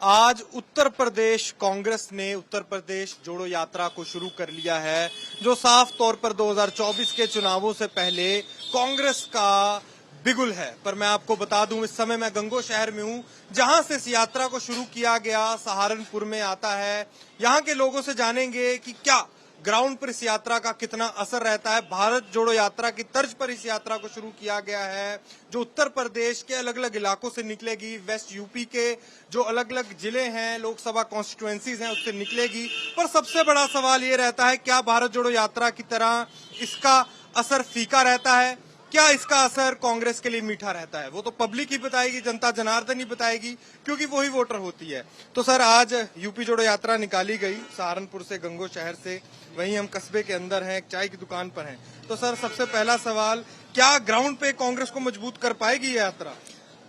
आज उत्तर प्रदेश कांग्रेस ने उत्तर प्रदेश जोड़ो यात्रा को शुरू कर लिया है, जो साफ तौर पर 2024 के चुनावों से पहले कांग्रेस का बिगुल है। पर मैं आपको बता दूं, इस समय मैं गंगो शहर में हूं, जहां से इस यात्रा को शुरू किया गया, सहारनपुर में आता है। यहां के लोगों से जानेंगे कि क्या ग्राउंड पर इस यात्रा का कितना असर रहता है। भारत जोड़ो यात्रा की तर्ज पर इस यात्रा को शुरू किया गया है, जो उत्तर प्रदेश के अलग अलग इलाकों से निकलेगी। वेस्ट यूपी के जो अलग अलग जिले हैं, लोकसभा कॉन्स्टिट्यूएंसीज हैं, उससे निकलेगी। पर सबसे बड़ा सवाल ये रहता है, क्या भारत जोड़ो यात्रा की तरह इसका असर फीका रहता है, क्या इसका असर कांग्रेस के लिए मीठा रहता है? वो तो पब्लिक ही बताएगी, जनता जनार्दन ही बताएगी, क्योंकि वही वोटर होती है। तो सर, आज यूपी जोड़ो यात्रा निकाली गई सहारनपुर से, गंगो शहर से। वहीं हम कस्बे के अंदर हैं, एक चाय की दुकान पर हैं। तो सर, सबसे पहला सवाल, क्या ग्राउंड पे कांग्रेस को मजबूत कर पाएगी ये यात्रा?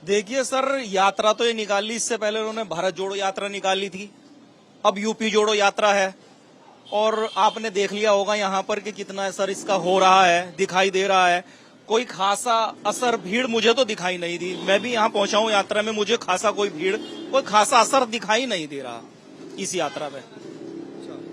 देखिए सर, यात्रा तो ये निकाली, इससे पहले उन्होंने भारत जोड़ो यात्रा निकाली थी, अब यूपी जोड़ो यात्रा है। और आपने देख लिया होगा यहाँ पर कि कितना असर इसका हो रहा है, दिखाई दे रहा है। कोई खासा असर, भीड़ मुझे तो दिखाई नहीं दी। मैं भी यहाँ पहुंचा हूँ यात्रा में, मुझे खासा कोई भीड़, कोई खासा असर दिखाई नहीं दे रहा इस यात्रा में।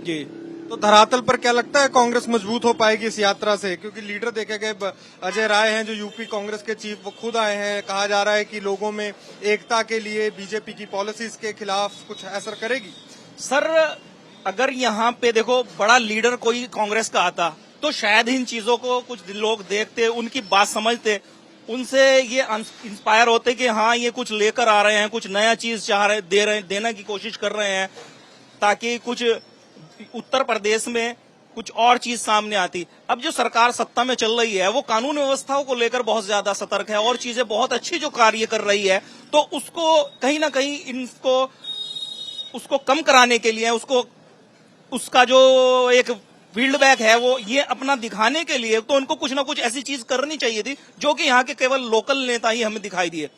जी, तो धरातल पर क्या लगता है, कांग्रेस मजबूत हो पाएगी इस यात्रा से? क्योंकि लीडर देखे गए अजय राय हैं, जो यूपी कांग्रेस के चीफ, वो खुद आए हैं। कहा जा रहा है कि लोगों में एकता के लिए बीजेपी की पॉलिसीज के खिलाफ कुछ असर करेगी। सर अगर यहाँ पे देखो बड़ा लीडर कोई कांग्रेस का आता तो शायद इन चीजों को कुछ लोग देखते, उनकी बात समझते, उनसे ये इंस्पायर होते कि हाँ ये कुछ लेकर आ रहे हैं, कुछ नया चीज चाह रहे, देने की कोशिश कर रहे हैं, ताकि कुछ उत्तर प्रदेश में कुछ और चीज सामने आती। अब जो सरकार सत्ता में चल रही है वो कानून व्यवस्थाओं को लेकर बहुत ज्यादा सतर्क है और चीजें बहुत अच्छी जो कार्य कर रही है, तो उसको कहीं ना कहीं उसको कम कराने के लिए, उसका जो एक फीडबैक है वो ये अपना दिखाने के लिए, तो उनको कुछ ना कुछ ऐसी चीज करनी चाहिए थी जो कि यहाँ के केवल लोकल नेता ही हमें दिखाई दिए।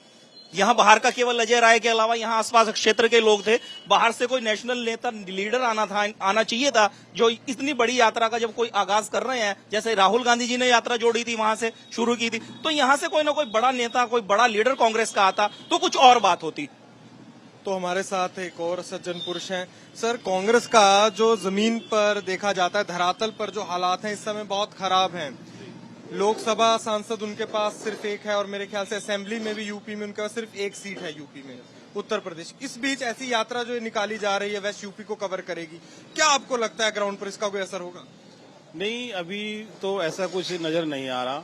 यहाँ बाहर का केवल अजय राय के अलावा यहाँ आसपास क्षेत्र के लोग थे, बाहर से कोई नेशनल नेता लीडर आना चाहिए था, जो इतनी बड़ी यात्रा का जब कोई आगाज कर रहे हैं, जैसे राहुल गांधी जी ने यात्रा जोड़ी थी, वहां से शुरू की थी, तो यहाँ से कोई ना कोई बड़ा नेता, कोई बड़ा लीडर कांग्रेस का आता तो कुछ और बात होती। तो हमारे साथ एक और सज्जन पुरुष हैं। सर, कांग्रेस का जो जमीन पर देखा जाता है, धरातल पर जो हालात हैं इस समय बहुत खराब हैं। लोकसभा सांसद उनके पास सिर्फ एक है, और मेरे ख्याल से असेंबली में भी यूपी में उनके पास सिर्फ एक सीट है, यूपी में, उत्तर प्रदेश। इस बीच ऐसी यात्रा जो निकाली जा रही है, वेस्ट यूपी को कवर करेगी, क्या आपको लगता है ग्राउंड पर इसका कोई असर होगा? नहीं, अभी तो ऐसा कुछ नजर नहीं आ रहा,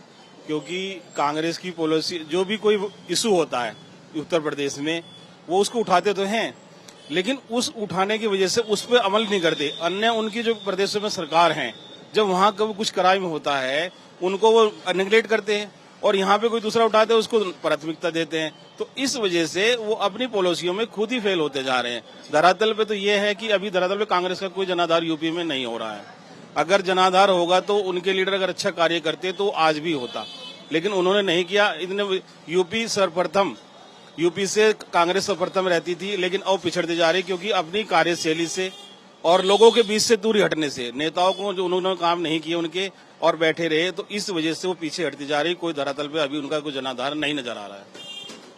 क्योंकि कांग्रेस की पॉलिसी, जो भी कोई इशू होता है उत्तर प्रदेश में, वो उसको उठाते तो हैं, लेकिन उस उठाने की वजह से उस पर अमल नहीं करते। अन्य उनकी जो प्रदेशों में सरकार है, जब वहां का कुछ क्राइम होता है उनको वो निगलेक्ट करते हैं, और यहाँ पे कोई दूसरा उठाते हैं उसको प्राथमिकता देते हैं। तो इस वजह से वो अपनी पॉलिसियों में खुद ही फेल होते जा रहे हैं। धरातल पे तो ये है कि अभी धरातल पे कांग्रेस का कोई जनाधार यूपी में नहीं हो रहा है। अगर जनाधार होगा तो उनके लीडर अगर अच्छा कार्य करते तो आज भी होता, लेकिन उन्होंने नहीं किया। इतने यूपी से कांग्रेस सर्वप्रथम रहती थी, लेकिन अब पिछड़ते जा रही, क्योंकि अपनी कार्यशैली से और लोगों के बीच से दूरी हटने से, नेताओं को जो उन्होंने काम नहीं किए उनके और बैठे रहे, तो इस वजह से वो पीछे हटती जा रही। कोई धरातल पे अभी उनका कोई जनाधार नहीं नजर आ रहा है।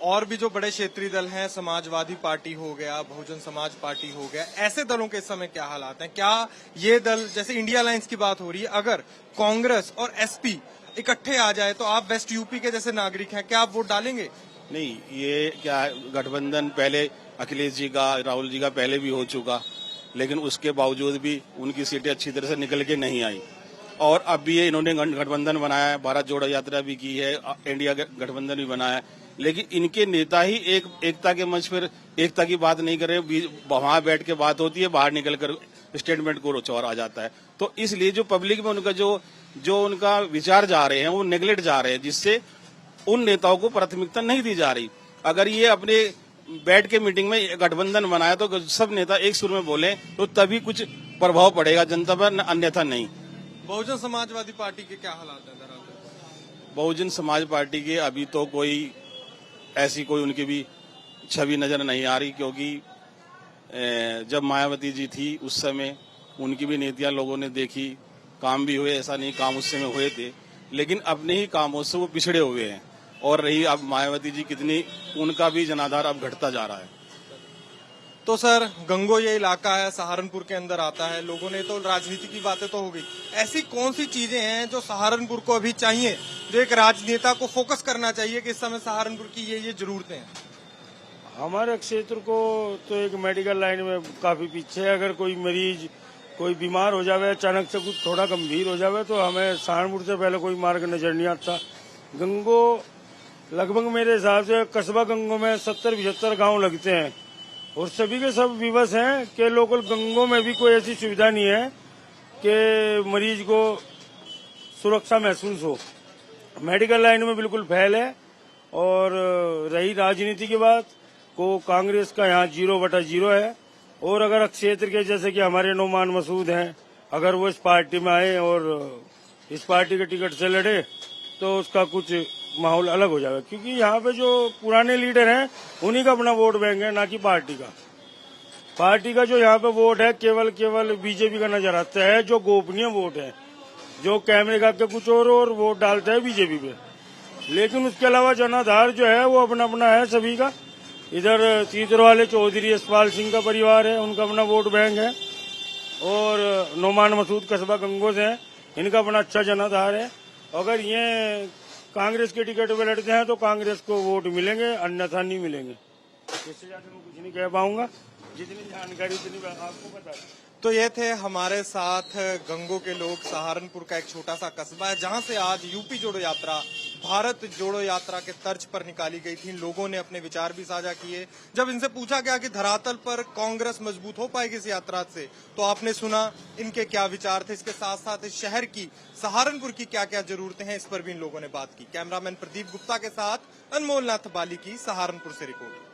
और भी जो बड़े क्षेत्रीय दल हैं, समाजवादी पार्टी हो गया, बहुजन समाज पार्टी हो गया, ऐसे दलों के इस समय क्या हालात हैं? क्या ये दल, जैसे इंडिया अलायंस की बात हो रही है, अगर कांग्रेस और एसपी इकट्ठे आ जाए तो आप वेस्ट यूपी के जैसे नागरिक हैं, क्या आप वोट डालेंगे? नहीं, ये क्या गठबंधन पहले अखिलेश जी का, राहुल जी का पहले भी हो चुका, लेकिन उसके बावजूद भी उनकी सीटें अच्छी तरह से निकल के नहीं आई। और अब भी ये इन्होंने गठबंधन बनाया है, भारत जोड़ो यात्रा भी की है, इंडिया गठबंधन भी बनाया है, लेकिन इनके नेता ही एकता के मंच पर एकता की बात नहीं कर रहे। वहां बैठ के बात होती है, बाहर निकल कर स्टेटमेंट को चौर आ जाता है। तो इसलिए जो पब्लिक में उनका जो उनका विचार जा रहे हैं वो नेगलेक्ट जा रहे हैं, जिससे उन नेताओं को प्राथमिकता नहीं दी जा रही। अगर ये अपने बैठ के मीटिंग में गठबंधन बनाया तो सब नेता एक सुर में बोले तो तभी कुछ प्रभाव पड़ेगा जनता पर, अन्यथा नहीं। बहुजन समाजवादी पार्टी के क्या हालात हैं धरातल? बहुजन समाज पार्टी के अभी तो कोई ऐसी कोई उनकी भी छवि नजर नहीं आ रही, क्योंकि जब मायावती जी थी उस समय उनकी भी नीतियां लोगों ने देखी, काम भी हुए, ऐसा नहीं काम उस समय हुए थे, लेकिन अपने ही कामों से वो पिछड़े हुए हैं। और रही अब मायावती जी कितनी, उनका भी जनाधार अब घटता जा रहा है। तो सर गंगो ये इलाका है, सहारनपुर के अंदर आता है, लोगों ने तो राजनीति की बातें तो हो गई, ऐसी कौन सी चीजें हैं जो सहारनपुर को अभी चाहिए, जो एक राजनेता को फोकस करना चाहिए कि इस समय सहारनपुर की ये जरूरतें हैं? हमारे क्षेत्र को तो एक मेडिकल लाइन में काफी पीछे है। अगर कोई मरीज कोई बीमार हो जावे, अचानक से कुछ थोड़ा गंभीर हो जावे, तो हमें सहारनपुर से पहले कोई मार्ग नजर नहीं आता। गंगो लगभग मेरे हिसाब से कस्बा गंगो में 70-75 गांव लगते हैं और सभी के सब विवश हैं कि लोकल गंगो में भी कोई ऐसी सुविधा नहीं है कि मरीज को सुरक्षा महसूस हो। मेडिकल लाइन में बिल्कुल फैल है। और रही राजनीति की बात, को कांग्रेस का यहाँ 0/0 है। और अगर क्षेत्र के जैसे कि हमारे नोमान मसूद हैं, अगर वो इस पार्टी में आए और इस पार्टी के टिकट से लड़े तो उसका कुछ माहौल अलग हो जाएगा, क्योंकि यहाँ पे जो पुराने लीडर हैं उन्हीं का अपना वोट बैंक है, ना कि पार्टी का। पार्टी का जो यहाँ पे वोट है केवल बीजेपी का नजर आता है, जो गोपनीय वोट है, जो कैमरे का के कुछ और वोट डालता है बीजेपी पे। लेकिन उसके अलावा जनाधार जो है वो अपना अपना है सभी का। इधर तीतर वाले चौधरी यशपाल सिंह का परिवार है, उनका अपना वोट बैंक है। और नोमान मसूद कस्बा गंगो से है, इनका अपना अच्छा जनाधार है। अगर ये कांग्रेस के टिकट पे लड़ते हैं तो कांग्रेस को वोट मिलेंगे, अन्यथा नहीं मिलेंगे। इससे ज्यादा मैं कुछ नहीं कह पाऊंगा, जितनी जानकारी उतनी आपको बता दूं। तो ये थे हमारे साथ गंगो के लोग। सहारनपुर का एक छोटा सा कस्बा है जहां से आज यूपी जोड़ो यात्रा, भारत जोड़ो यात्रा के तर्ज पर निकाली गई थी। लोगों ने अपने विचार भी साझा किए। जब इनसे पूछा गया कि धरातल पर कांग्रेस मजबूत हो पाएगी इस यात्रा से, तो आपने सुना इनके क्या विचार थे। इसके साथ साथ इस शहर की, सहारनपुर की क्या क्या जरूरतें हैं, इस पर भी इन लोगों ने बात की। कैमरामैन प्रदीप गुप्ता के साथ अनमोल नाथ बाली की सहारनपुर से रिपोर्ट।